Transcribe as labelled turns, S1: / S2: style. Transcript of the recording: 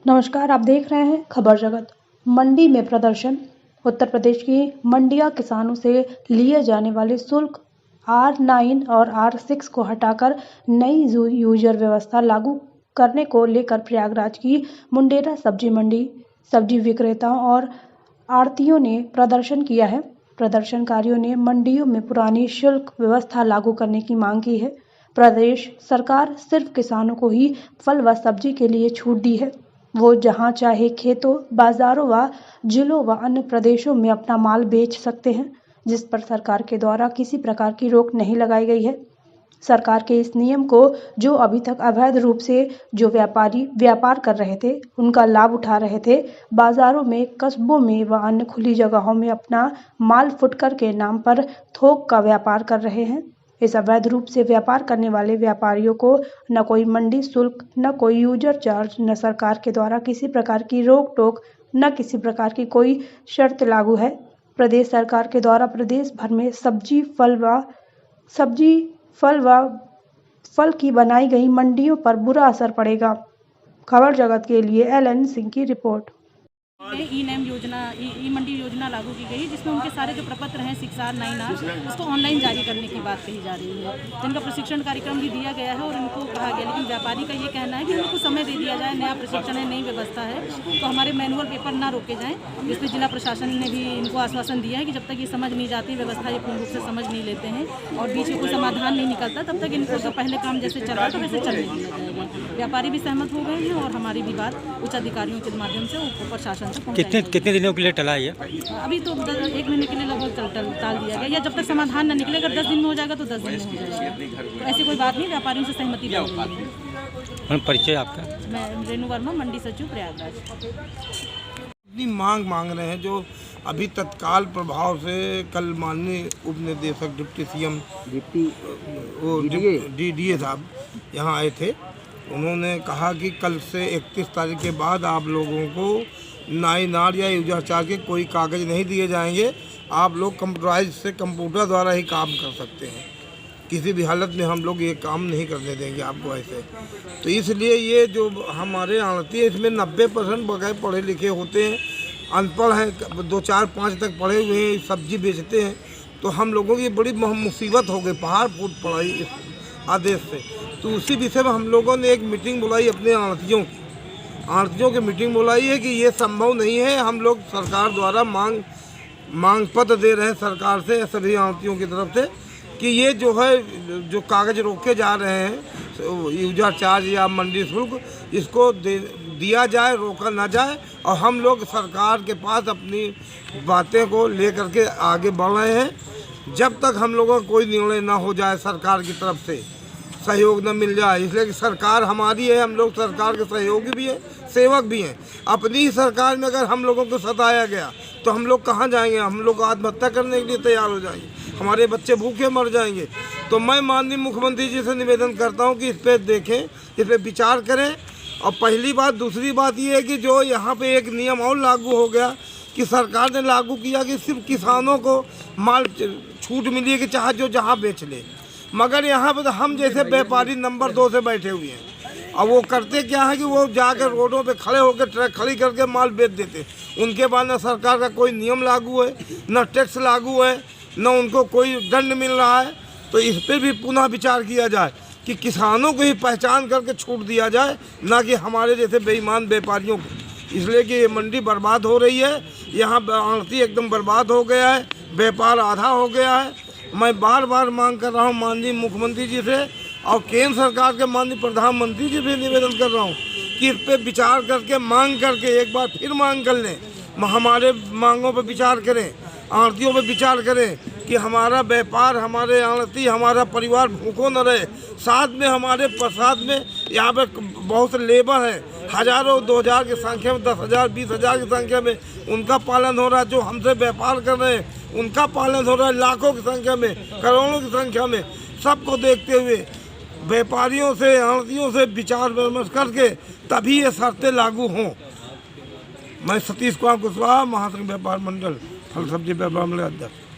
S1: नमस्कार, आप देख रहे हैं खबर जगत। मंडी में प्रदर्शन। उत्तर प्रदेश की मंडियां किसानों से लिए जाने वाले शुल्क R9 और R6 को हटाकर नई यूजर व्यवस्था लागू करने को लेकर प्रयागराज की मुंडेरा सब्जी मंडी सब्जी विक्रेताओं और आढ़तियों ने प्रदर्शन किया है। प्रदर्शनकारियों ने मंडियों में पुरानी शुल्क व्यवस्था लागू करने की मांग की है। प्रदेश सरकार सिर्फ किसानों को ही फल व सब्जी के लिए छूट दी है। वो जहां चाहे खेतों, बाजारों व जिलों व अन्य प्रदेशों में अपना माल बेच सकते हैं, जिस पर सरकार के द्वारा किसी प्रकार की रोक नहीं लगाई गई है। सरकार के इस नियम को जो अभी तक अवैध रूप से जो व्यापारी व्यापार कर रहे थे, उनका लाभ उठा रहे थे, बाजारों में, कस्बों में व अन्य खुली जगहों में अपना माल फुटकर के नाम पर थोक का व्यापार कर रहे हैं। इस अवैध रूप से व्यापार करने वाले व्यापारियों को न कोई मंडी शुल्क, न कोई यूजर चार्ज, न सरकार के द्वारा किसी प्रकार की रोक टोक, न किसी प्रकार की कोई शर्त लागू है। प्रदेश सरकार के द्वारा प्रदेश भर में सब्जी फल की बनाई गई मंडियों पर बुरा असर पड़ेगा। खबर जगत के लिए LN सिंह की रिपोर्ट।
S2: ई-नैम योजना ई मंडी योजना लागू की गई, जिसमें उनके सारे जो प्रपत्र हैं 6R 9R उसको ऑनलाइन जारी करने की बात कही जा रही है। जिनका प्रशिक्षण कार्यक्रम भी दिया गया है और इनको कहा गया, लेकिन व्यापारी का ये कहना है कि उनको समय दे दिया जाए, नया प्रशिक्षण है, नई व्यवस्था है, तो हमारे मैनुअल पेपर ना रोके जाएँ। जिसमें जिला प्रशासन ने भी इनको आश्वासन दिया है कि जब तक ये समझ नहीं जाती व्यवस्था, ये पूर्ण रूप से समझ नहीं लेते हैं और बीच में कोई समाधान नहीं निकलता, तब तक इनको तो पहले काम जैसे चल रहा था वैसे चलने दिया जाएगा। व्यापारी भी सहमत हो गए हैं और हमारी भी बात उच्च अधिकारियों के माध्यम से प्रशासन
S3: कितने दिनों के लिए टला है?
S2: अभी तो 1 महीने के लिए लगभग टाल दिया गया, या जब तक समाधान न निकले। अगर 10 दिन में हो जाएगा तो 10 दिन में हो जाएगा। तो ऐसी कोई बात नहीं, व्यापारियों से सहमति बन रही है।
S3: परिचय आपका?
S2: मैं रेणु वर्मा, मंडी सचिव प्रयागराज।
S4: अपनी मांग रहे हैं जो अभी तत्काल प्रभाव से कल माननीय उप निदेशक डिप्टी CM DDA साहब यहाँ आए थे। उन्होंने कहा कि कल से 31 तारीख के बाद आप लोगों को 9R या यूजर चार्ज के कोई कागज़ नहीं दिए जाएंगे। आप लोग कंप्यूटराइज से कंप्यूटर द्वारा ही काम कर सकते हैं। किसी भी हालत में हम लोग ये काम नहीं करने देंगे आपको ऐसे। तो इसलिए ये जो हमारे आढ़ती है, इसमें 90% बगैर पढ़े लिखे होते हैं, अनपढ़ हैं, 2 4 5 तक पढ़े हुए हैं, सब्जी बेचते हैं। तो हम लोगों की बड़ी मुसीबत हो गई, पहाड़ फूट पड़ा इस आदेश से। तो उसी विषय में हम लोगों ने एक मीटिंग बुलाई अपने आढ़तियों की मीटिंग बुलाई है कि ये संभव नहीं है। हम लोग सरकार द्वारा मांग पत्र दे रहे हैं सरकार से, सभी आढ़तियों की तरफ से, कि ये जो है जो कागज़ रोके जा रहे हैं यूजर चार्ज या मंडी शुल्क, इसको दिया जाए, रोका ना जाए। और हम लोग सरकार के पास अपनी बातें को लेकर के आगे बढ़ रहे हैं जब तक हम लोगों का कोई निर्णय ना हो जाए, सरकार की तरफ से सहयोग न मिल जाए। इसलिए कि सरकार हमारी है, हम लोग सरकार के सहयोगी भी हैं, सेवक भी हैं। अपनी ही सरकार में अगर हम लोगों को सताया गया तो हम लोग कहाँ जाएंगे? हम लोग आत्महत्या करने के लिए तैयार हो जाएंगे, हमारे बच्चे भूखे मर जाएंगे। तो मैं माननीय मुख्यमंत्री जी से निवेदन करता हूँ कि इस पर देखें, इस पर विचार करें। और पहली बात, दूसरी बात ये है कि जो यहाँ पे एक नियम और लागू हो गया कि सरकार ने लागू किया कि सिर्फ किसानों को माल छूट मिली है कि चाहे जो जहाँ बेच ले। मगर यहाँ पे तो हम जैसे व्यापारी नंबर 2 से बैठे हुए हैं, और वो करते क्या है कि वो जाकर रोडों पे खड़े होकर ट्रक खड़ी करके माल बेच देते। उनके बाद न सरकार का कोई नियम लागू है, न टैक्स लागू है, न उनको कोई दंड मिल रहा है। तो इस पर भी पुनः विचार किया जाए कि किसानों को ही पहचान करके छूट दिया जाए, ना कि हमारे जैसे बेईमान व्यापारियों को। इसलिए कि ये मंडी बर्बाद हो रही है, यहाँ आढ़ती एकदम बर्बाद हो गया है, व्यापार आधा हो गया है। मैं बार बार मांग कर रहा हूँ माननीय मुख्यमंत्री जी से और केंद्र सरकार के माननीय प्रधानमंत्री जी से निवेदन कर रहा हूँ कि इस पर विचार करके मांग करके एक बार फिर मांग कर लें, हमारे मांगों पर विचार करें, आढ़तियों पर विचार करें कि हमारा व्यापार, हमारे आढ़ती, हमारा परिवार भूखों न रहे। साथ में हमारे प्रसाद में यहाँ पे बहुत से लेबर हैं, हज़ारों 2000 की संख्या में, 10,000 20,000 की संख्या में उनका पालन हो रहा है। जो हमसे व्यापार कर रहे हैं उनका पालन हो रहा है, लाखों की संख्या में, करोड़ों की संख्या में। सबको देखते हुए व्यापारियों से, आढ़तियों से विचार विमर्श करके तभी ये शर्तें लागू हों। मैं सतीश कुमार कुशवाहा, महासंघ व्यापार मंडल फल सब्जी व्यापार मंडल अध्यक्ष।